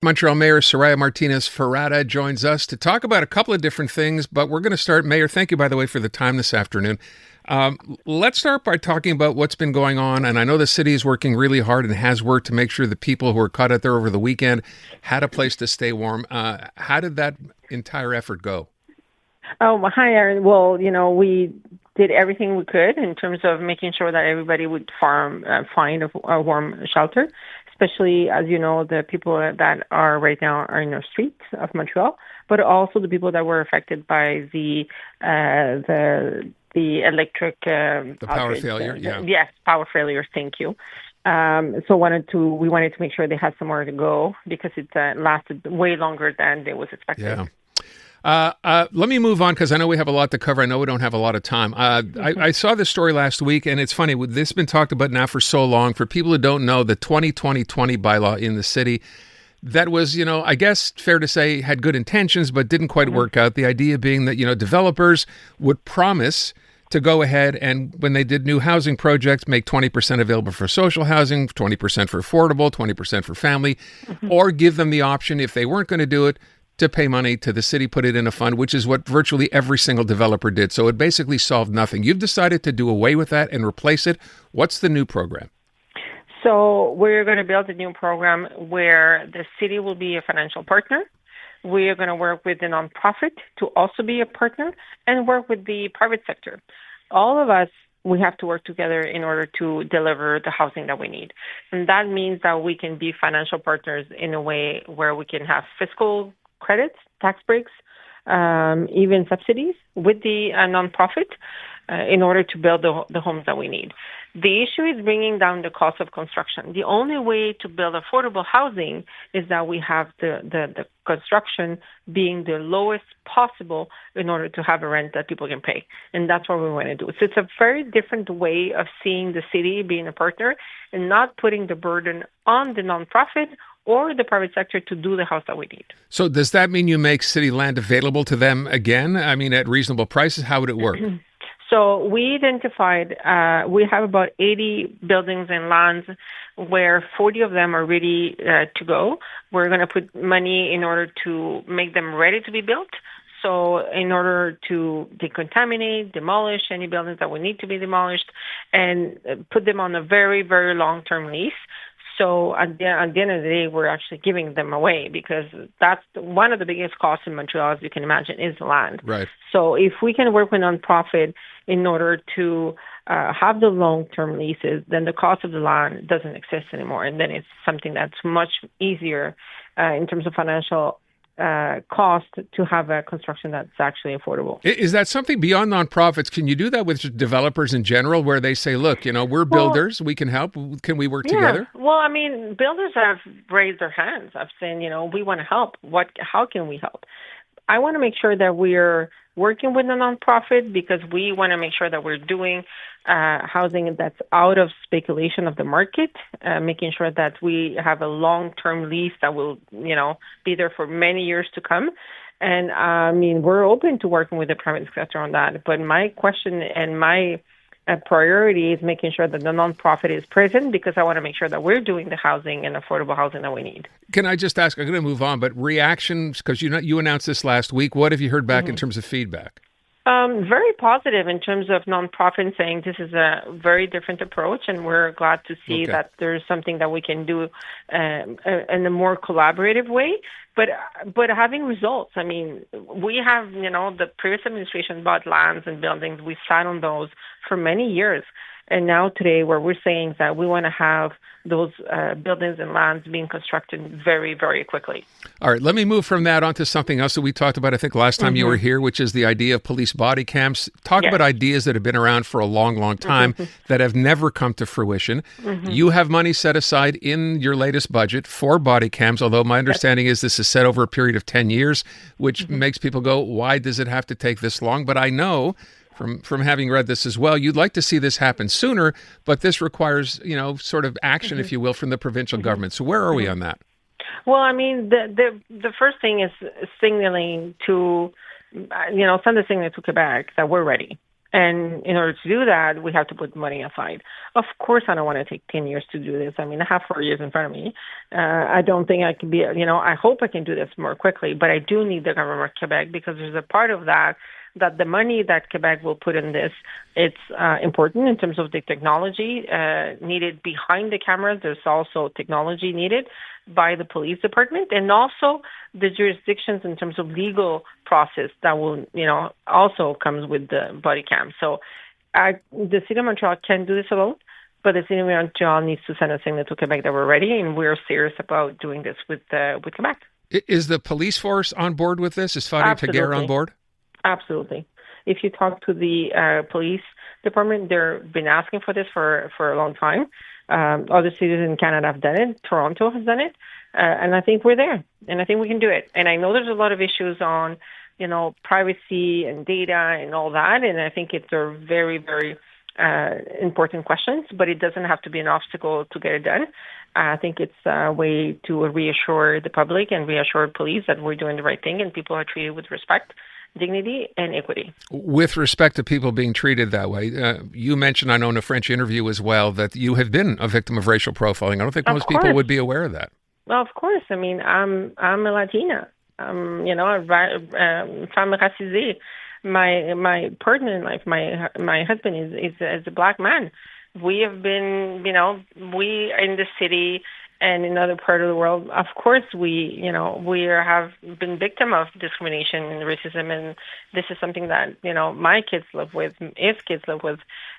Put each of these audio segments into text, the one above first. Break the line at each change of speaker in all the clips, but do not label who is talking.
Montreal Mayor Soraya Martinez Ferrada joins us to talk about a couple of different things, but we're going to start. Mayor, thank you, by the way, for the time this afternoon. Let's start by talking about what's been going on, and I know the city is working really hard and has worked to make sure the people who were caught out there over the weekend had a place to stay warm. How did that entire effort go?
Oh, hi, Aaron. Well, we did everything we could in terms of making sure that everybody would find a warm shelter, especially, as you know, the people that are right now are in the streets of Montreal, but also the people that were affected by the electric
The power
outage.
failure, yeah.
Yes, power failures. Thank you. So we wanted to make sure they had somewhere to go because it lasted way longer than it was expected.
Yeah. Let me move on because I know we have a lot to cover. I know we don't have a lot of time. I saw this story last week, and it's funny. This has been talked about now for so long. For people who don't know, the 20-20-20 bylaw in the city, that was, I guess fair to say had good intentions, but didn't quite work out. The idea being that, developers would promise to go ahead and when they did new housing projects, make 20% available for social housing, 20% for affordable, 20% for family, or give them the option if they weren't going to do it, to pay money to the city, put it in a fund, which is what virtually every single developer did. So it basically solved nothing. You've decided to do away with that and replace it. What's the new program?
So we're going to build a new program where the city will be a financial partner. We are going to work with the nonprofit to also be a partner and work with the private sector. All of us, we have to work together in order to deliver the housing that we need. And that means that we can be financial partners in a way where we can have fiscal credits, tax breaks, even subsidies with the nonprofit in order to build the homes that we need. The issue is bringing down the cost of construction. The only way to build affordable housing is that we have the construction being the lowest possible in order to have a rent that people can pay. And that's what we want to do. So it's a very different way of seeing the city being a partner and not putting the burden on the nonprofit or the private sector to do the house that we need.
So does that mean you make city land available to them again? I mean, at reasonable prices? How would it work?
So we identified, we have about 80 buildings and lands where 40 of them are ready to go. We're going to put money in order to make them ready to be built. So in order to decontaminate, demolish any buildings that would need to be demolished, and put them on a very, very long-term lease. So at the end of the day, we're actually giving them away because that's one of the biggest costs in Montreal, as you can imagine, is land.
Right.
So if we can work with nonprofit in order to have the long-term leases, then the cost of the land doesn't exist anymore. And then it's something that's much easier in terms of financial cost to have a construction that's actually affordable.
Is that something beyond nonprofits? Can you do that with developers in general where they say, look, we're builders, we can help. Can we work together?
Well, I mean, builders have raised their hands. I've said, we want to help. How can we help? I want to make sure that we're working with a nonprofit because we want to make sure that we're doing housing that's out of speculation of the market, making sure that we have a long-term lease that will, be there for many years to come. And I mean, we're open to working with the private sector on that. But my question and my priority is making sure that the nonprofit is present because I want to make sure that we're doing the housing and affordable housing that we need.
Can I just ask, I'm going to move on, but reactions, because you announced this last week. What have you heard back in terms of feedback?
Very positive in terms of nonprofit saying this is a very different approach, and we're glad to see that there's something that we can do in a more collaborative way, but having results. I mean, we have, the previous administration bought lands and buildings. We sat on those for many years. And now today where we're saying that we want to have those buildings and lands being constructed very, very quickly.
All right, let me move from that onto something else that we talked about, I think, last time you were here, which is the idea of police body cams. Talk about ideas that have been around for a long, long time that have never come to fruition. You have money set aside in your latest budget for body cams, although my understanding is this is set over a period of 10 years, which makes people go, why does it have to take this long? But I know from having read this as well, you'd like to see this happen sooner, but this requires, sort of action, if you will, from the provincial government. So where are we on that?
Well, I mean, the first thing is signaling to, send a signal to Quebec that we're ready. And in order to do that, we have to put money aside. Of course, I don't want to take 10 years to do this. I mean, I have 4 years in front of me. I don't think I can be, I hope I can do this more quickly, but I do need the government of Quebec because there's a part of that the money that Quebec will put in this, it's important in terms of the technology needed behind the cameras. There's also technology needed by the police department and also the jurisdictions in terms of legal process that will, also comes with the body cam. So the City of Montreal can do this alone, but the City of Montreal needs to send a signal to Quebec that we're ready and we're serious about doing this with Quebec.
Is the police force on board with this? Is Fadia Taguer on board?
Absolutely. If you talk to the police department, they've been asking for this for a long time. Other cities in Canada have done it. Toronto has done it. And I think we're there. And I think we can do it. And I know there's a lot of issues on, privacy and data and all that. And I think it's a very, very important questions, but it doesn't have to be an obstacle to get it done. I think it's a way to reassure the public and reassure police that we're doing the right thing and people are treated with respect, dignity, and equity. With
respect to people being treated that way, you mentioned, I know in a French interview as well, that you have been a victim of racial profiling. I don't think most people would be aware of that.
Well, of course. I mean, I'm a Latina. I'm, a femme racisée. My partner in life, my husband is a black man. We have been, we in the city and in other part of the world, of course, we have been victim of discrimination and racism, and this is something that my kids live with, his kids live with,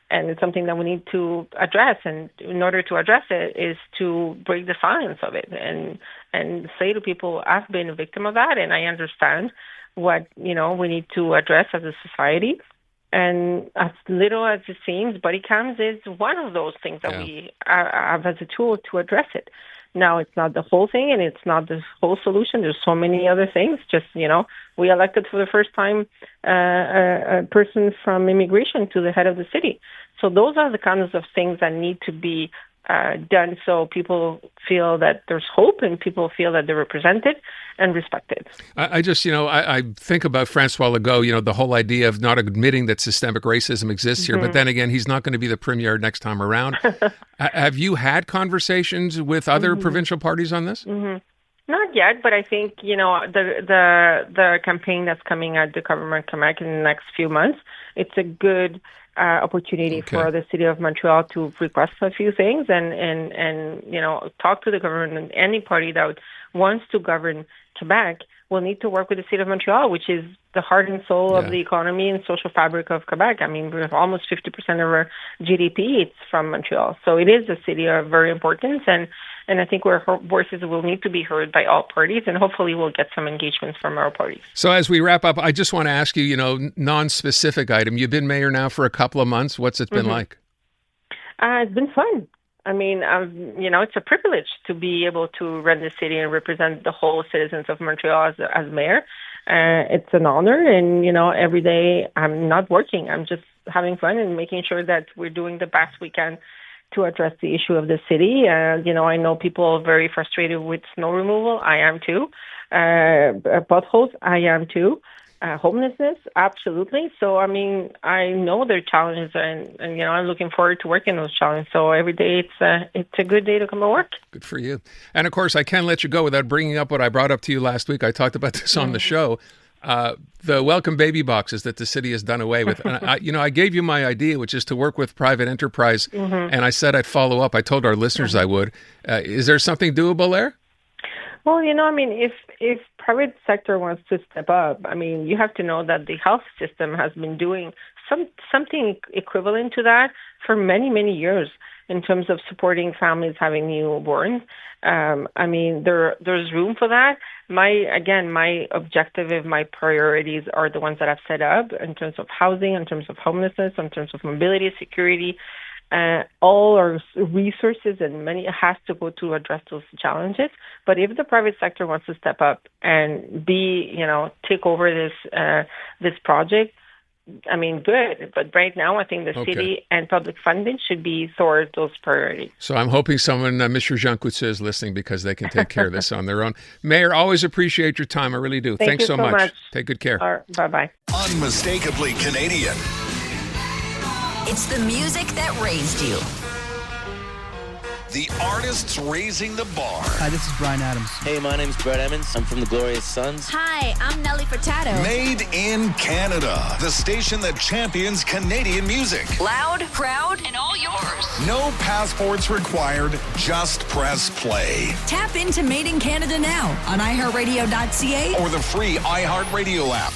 and it's something that we need to address. And in order to address it, is to break the silence of it and say to people, I've been a victim of that, and I understand what we need to address as a society. And as little as it seems, body cams is one of those things that we have as a tool to address it. Now, it's not the whole thing, and it's not the whole solution. There's so many other things. Just, we elected for the first time a person from immigration to the head of the city. So those are the kinds of things that need to be done so people feel that there's hope and people feel that they're represented and respected.
I just, I think about Francois Legault, the whole idea of not admitting that systemic racism exists here, but then again, he's not going to be the premier next time around. Have you had conversations with other provincial parties on this?
Not yet, but I think, the campaign that's coming at the government Quebec in the next few months, it's a good opportunity for the City of Montreal to request a few things and talk to the government. And any party that wants to govern Quebec will need to work with the City of Montreal, which is the heart and soul of the economy and social fabric of Quebec. I mean, we have almost 50% of our GDP, it's from Montreal. So it is a city of very importance, and I think our voices will need to be heard by all parties, and hopefully we'll get some engagements from our parties.
So as we wrap up, I just want to ask you, non-specific item. You've been mayor now for a couple of months. What's it been like? It's
been fun. I mean, it's a privilege to be able to run the city and represent the whole citizens of Montreal as mayor. It's an honor, and, every day I'm not working. I'm just having fun and making sure that we're doing the best we can to address the issue of the city. I know people are very frustrated with snow removal. I am too. Potholes, I am too. Homelessness, absolutely. So, I mean, I know their challenges, and I'm looking forward to working those challenges. So every day it's a good day to come to work.
Good for you. And of course, I can't let you go without bringing up what I brought up to you last week. I talked about this on the show. The welcome baby boxes that the city has done away with. And I gave you my idea, which is to work with private enterprise. And I said I'd follow up. I told our listeners I would. Is there something doable there?
Well, if private sector wants to step up, you have to know that the health system has been doing something equivalent to that for many, many years in terms of supporting families having newborns. There's room for that. My objective and my priorities are the ones that I've set up in terms of housing, in terms of homelessness, in terms of mobility, security. All our resources and money has to go to address those challenges. But if the private sector wants to step up and take over this project, good. But right now, I think the city and public funding should be towards those priorities.
So I'm hoping someone, Mr. Jean Coutu, is listening because they can take care of this on their own. Mayor, always appreciate your time. I really do. Thanks so much. Take good care.
Bye-bye.
Unmistakably Canadian. It's the music that raised you.
The artists raising the bar.
Hi, this is Bryan Adams.
Hey, my name's Brett Emmons. I'm from the Glorious Sons.
Hi, I'm Nelly Furtado.
Made in Canada. The station that champions Canadian music.
Loud, proud, and all yours.
No passports required. Just press play.
Tap into Made in Canada now on iHeartRadio.ca
Or the free iHeartRadio app.